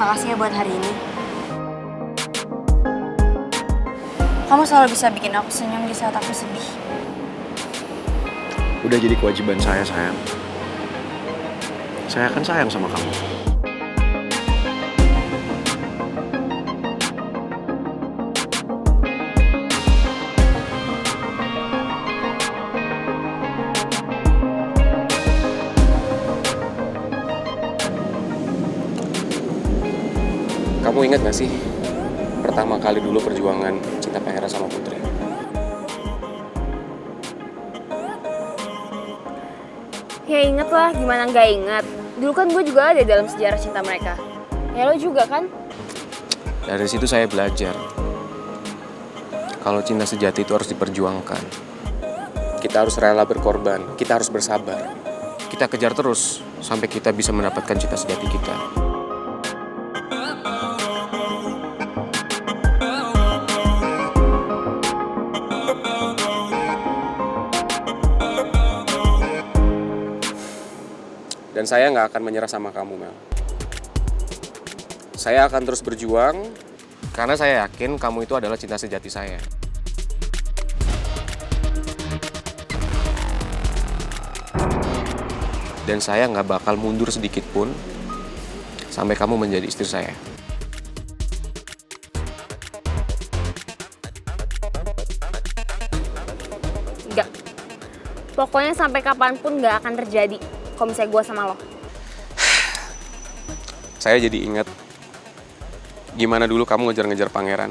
Makasih ya buat hari ini. Kamu selalu bisa bikin aku senyum di saat aku sedih. Udah jadi kewajiban saya, sayang. Saya akan sayang sama kamu. Kamu ingat gak sih pertama kali dulu perjuangan cinta Pangeran sama Putri? Ya inget lah, gimana nggak inget. Dulu kan gue juga ada dalam sejarah cinta mereka. Ya lo juga kan? Dari situ saya belajar kalau cinta sejati itu harus diperjuangkan. Kita harus rela berkorban, kita harus bersabar. Kita kejar terus sampai kita bisa mendapatkan cinta sejati kita. Dan saya nggak akan menyerah sama kamu, Mel. Saya akan terus berjuang karena saya yakin kamu itu adalah cinta sejati saya. Dan saya nggak bakal mundur sedikit pun sampai kamu menjadi istri saya. Enggak. Pokoknya sampai kapanpun nggak akan terjadi kalau misalnya gue sama lo. Saya jadi ingat gimana dulu kamu ngejar-ngejar pangeran.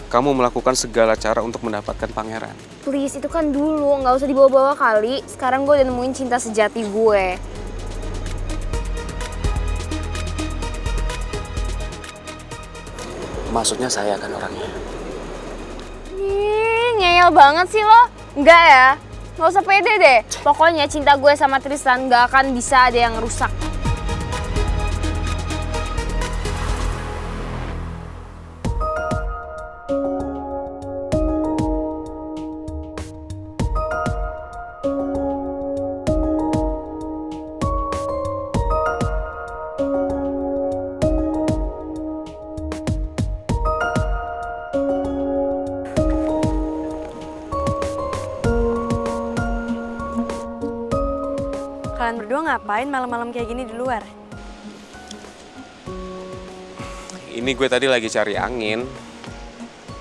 Kamu melakukan segala cara untuk mendapatkan pangeran. Please, itu kan dulu, nggak usah dibawa-bawa kali. Sekarang gue udah nemuin cinta sejati gue. Maksudnya saya kan orangnya. Ih, ngeyel banget sih lo. Enggak ya? Nggak usah pede deh. Pokoknya cinta gue sama Tristan nggak akan bisa ada yang rusak. Kalian berdua ngapain malam-malam kayak gini di luar? Ini gue tadi lagi cari angin.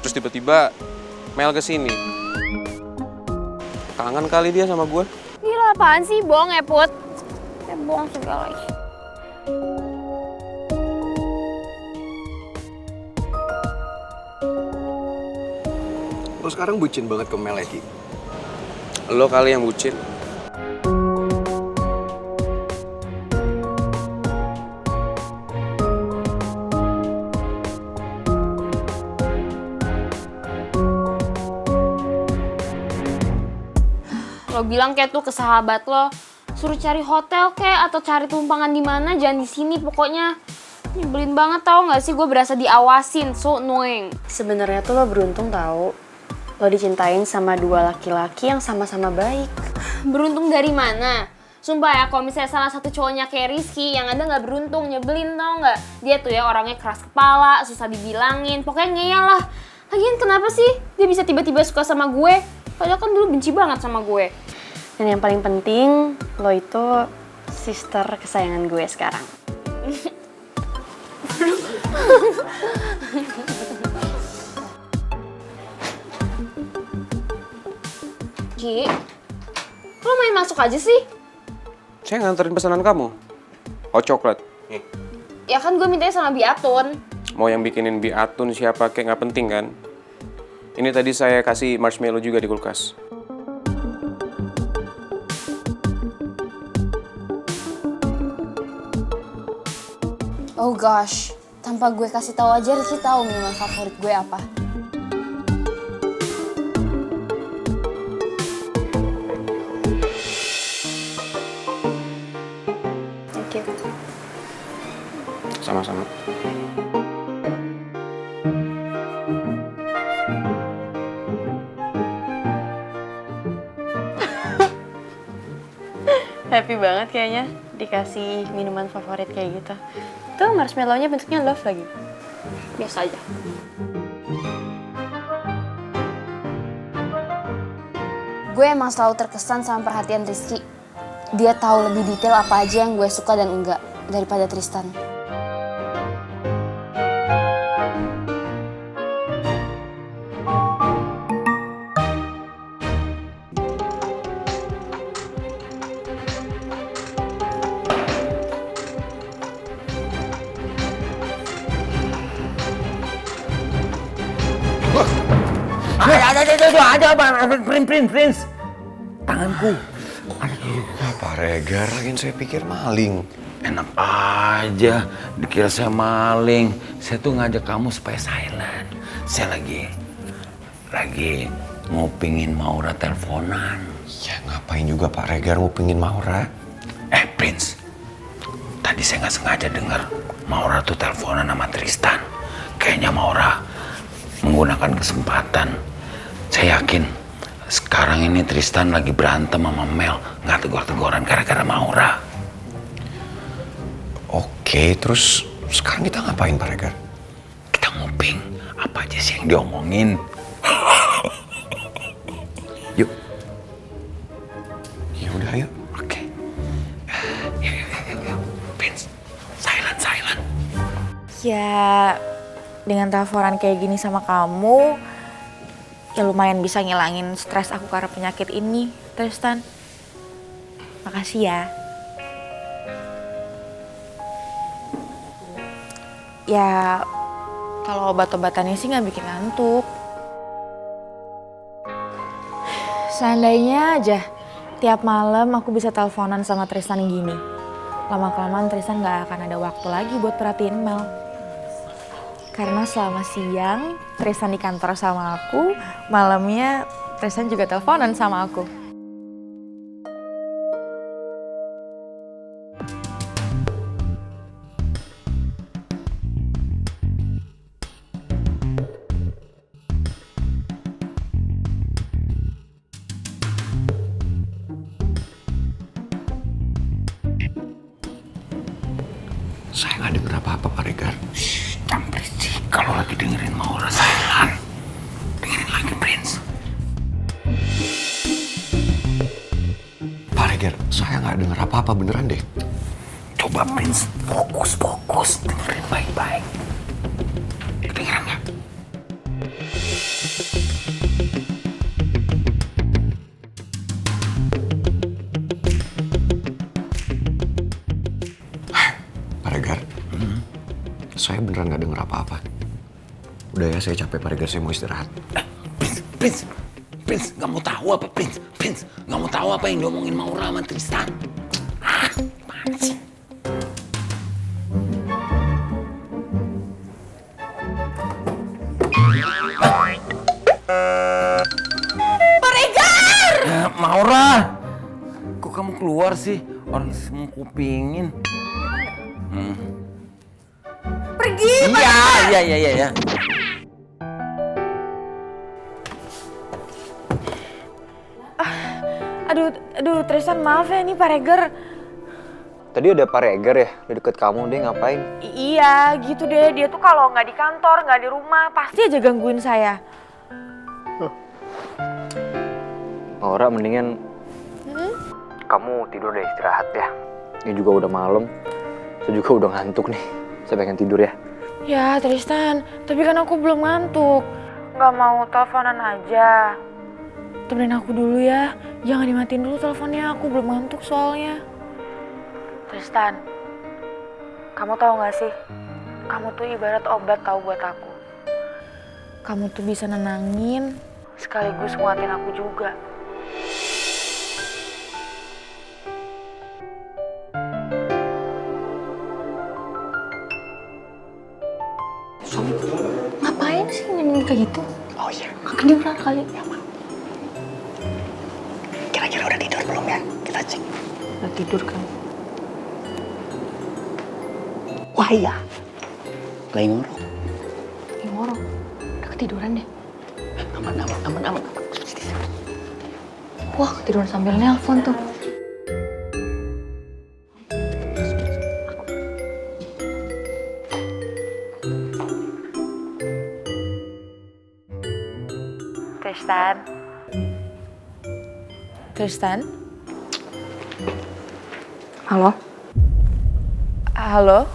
Terus tiba-tiba Mel kesini. Kangen kali dia sama gue. Gila, apaan sih? Bohong ya, Put? Bohong segala lagi. Lo sekarang bucin banget ke Mel, Eki. Lo kali yang bucin. Lo bilang kayak tuh ke sahabat lo, suruh cari hotel kayak atau cari tumpangan di mana, jangan di sini pokoknya. Nyebelin banget tau gak sih, gue berasa diawasin, so annoying. Sebenarnya tuh lo beruntung tahu. Lo dicintain sama dua laki-laki yang sama-sama baik. Beruntung dari mana? Sumpah ya, kalau misalnya salah satu cowoknya kayak Rizky, yang ada gak beruntung, nyebelin tau gak? Dia tuh ya orangnya keras kepala, susah dibilangin, pokoknya ngeyel lah. Lagian kenapa sih dia bisa tiba-tiba suka sama gue? Padahal kan dulu benci banget sama gue. Dan yang paling penting, lo itu sister kesayangan gue sekarang. Ki, lo main masuk aja sih? Saya nganterin pesanan kamu. Hot coklat. Nih. Ya kan gue mintanya sama Biatun. Mau yang bikinin biatun siapa kayak nggak penting kan? Ini tadi saya kasih marshmallow juga di kulkas. Oh gosh, tanpa gue kasih tahu aja Rizky tahu minuman favorit gue apa. Thank you. Sama-sama. Happy banget kayaknya dikasih minuman favorit kayak gitu. Tuh marshmallow-nya bentuknya love lagi. Biasa aja. Gue emang selalu terkesan sama perhatian Rizky. Dia tahu lebih detail apa aja yang gue suka dan enggak daripada Tristan. Ada, Prince. Tanganku. Pak Regar, lagian saya pikir maling. Enak aja, dikira saya maling. Saya tuh ngajak kamu supaya silent. Saya lagi ngupingin Maura teleponan. Ya ngapain juga Pak Regar ngupingin Maura? Prince. Tadi saya nggak sengaja dengar Maura tuh teleponan sama Tristan. Kayaknya Maura menggunakan kesempatan. Saya yakin sekarang ini Tristan lagi berantem sama Mel, nggak tegur-teguran gara-gara Maura. Oke, terus sekarang kita ngapain Pak Regar? Kita nguping apa aja sih yang diomongin. Yuk. Ya udah ayo. Oke. Yuk. Prince, silent. Ya, dengan teleponan kayak gini sama kamu, ya lumayan bisa ngilangin stres aku karena penyakit ini, Tristan. Makasih ya. Ya, kalau obat-obatannya sih nggak bikin ngantuk. Seandainya aja tiap malam aku bisa teleponan sama Tristan gini. Lama-kelamaan Tristan nggak akan ada waktu lagi buat perhatiin Mel. Karena selama siang Tristan di kantor sama aku, malamnya Tristan juga teleponan sama aku. Saya nggak denger apa-apa Pak Regar. Jangan berisik kalau lagi dengerin Maura silent. Dengerin lagi, Prince. Pak Regar, saya nggak denger apa-apa beneran deh. Coba Prince, fokus, dengerin baik-baik. Kedengeran nggak? Pak Regar, saya beneran nggak denger apa-apa. Udah ya, saya capek Pak Regar, saya mau istirahat. Prince, nggak mau tahu apa Prince, nggak mau tahu apa yang diomongin Maura sama Tristan. Gimana sih? Pak Regar! Maura, kok kamu keluar sih? Orang semua kupingin. Pergi! Iya. Aduh, Tristan maaf ya nih Pak Regar. Tadi ada Pak Regar ya, di deket kamu, dia ngapain? Iya, gitu deh. Dia tuh kalau nggak di kantor, nggak di rumah, pasti aja gangguin saya. Maura, mendingan kamu tidur deh, istirahat ya. Ini juga udah malam, saya juga udah ngantuk nih. Saya pengen tidur ya. Ya Tristan, tapi kan aku belum ngantuk. Nggak mau teleponan aja. Temenin aku dulu ya. Jangan dimatiin dulu teleponnya, aku belum ngantuk soalnya. Tristan, kamu tahu nggak sih? Kamu tuh ibarat obat tahu buat aku. Kamu tuh bisa nenangin, sekaligus nguatin aku juga. Ngapain sih nyanyiin kayak gitu? Oh iya, Kedengeran kali. kira-kira udah tidur belum ya? Kita cek. Udah tidur kan? Wah iya, lagi ngorok. Ngorok. Udah ketiduran deh. Aman. Wah, ketiduran sambil nelpon tuh. Tristan. Tristan? Halo, Halo?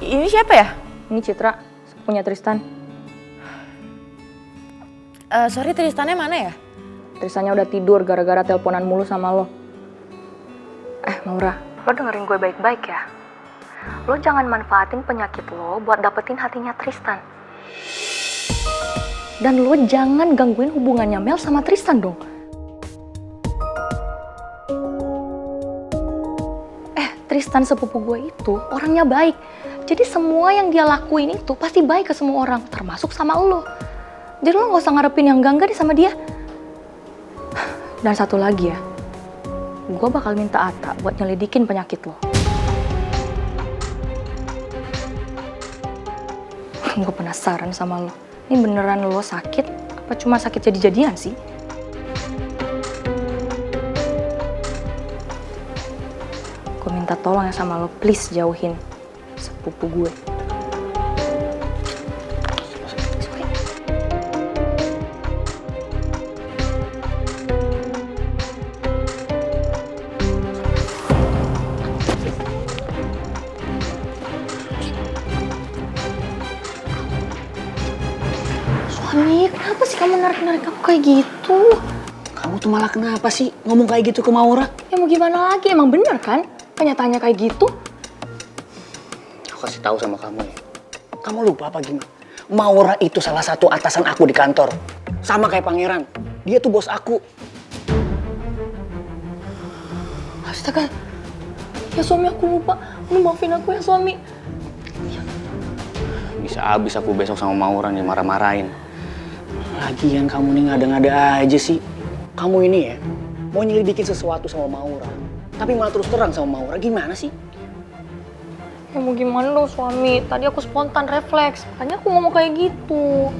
Ini siapa ya? ini Citra, punya Tristan. Sorry, Tristannya mana ya? Tristannya udah tidur gara-gara teleponan mulu sama lo. Maura, lo dengerin gue baik-baik ya. Lo jangan manfaatin penyakit lo buat dapetin hatinya Tristan. Dan lo jangan gangguin hubungannya Mel sama Tristan dong. Tristan sepupu gue itu orangnya baik. Jadi semua yang dia lakuin itu pasti baik ke semua orang, termasuk sama lo. Jadi lo gak usah ngarepin yang enggak deh sama dia. Dan satu lagi ya, gue bakal minta Ata buat nyelidikin penyakit lo. Gue penasaran sama lo. Ini beneran lo sakit? Apa cuma sakit jadi-jadian sih? Gue minta tolong ya sama lo, please jauhin sepupu gue. Suami, kenapa sih kamu narik-narik aku kayak gitu? Kamu tuh malah kenapa sih ngomong kayak gitu ke Maura? Ya mau gimana lagi, emang bener kan? Kenyataannya kayak gitu. Aku kasih tahu sama kamu ya. Kamu lupa apa gimana? Maura itu salah satu atasan aku di kantor. Sama kayak Pangeran. Dia tuh bos aku. Astaga. Ya suami, aku lupa. Lu maafin aku ya suami. Bisa abis aku besok sama Maura nih marah-marahin. Lagian kamu nih ngada-ngada aja sih. Kamu ini ya mau nyelidikin sesuatu sama Maura. Tapi malah terus terang sama Maura, gimana sih? Ya mau gimana dong suami, tadi aku spontan refleks, makanya aku ngomong kayak gitu.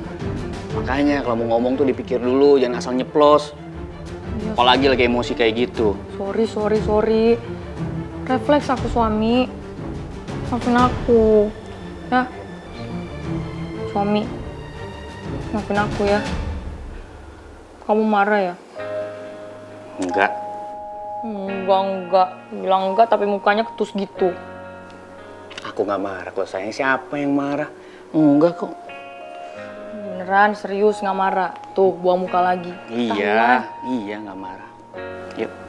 Makanya kalau mau ngomong tuh dipikir dulu, jangan asal nyeplos. Ya, Apalagi lagi emosi kayak gitu. sorry. Refleks aku suami. Maafin aku. Ya. Suami. Maafin aku ya. Kamu marah ya? Enggak. Enggak. Bilang enggak tapi mukanya ketus gitu. Aku nggak marah kok sayang. Siapa yang marah? Enggak kok. Beneran serius nggak marah. Tuh buang muka lagi. Iya nggak marah. Yuk.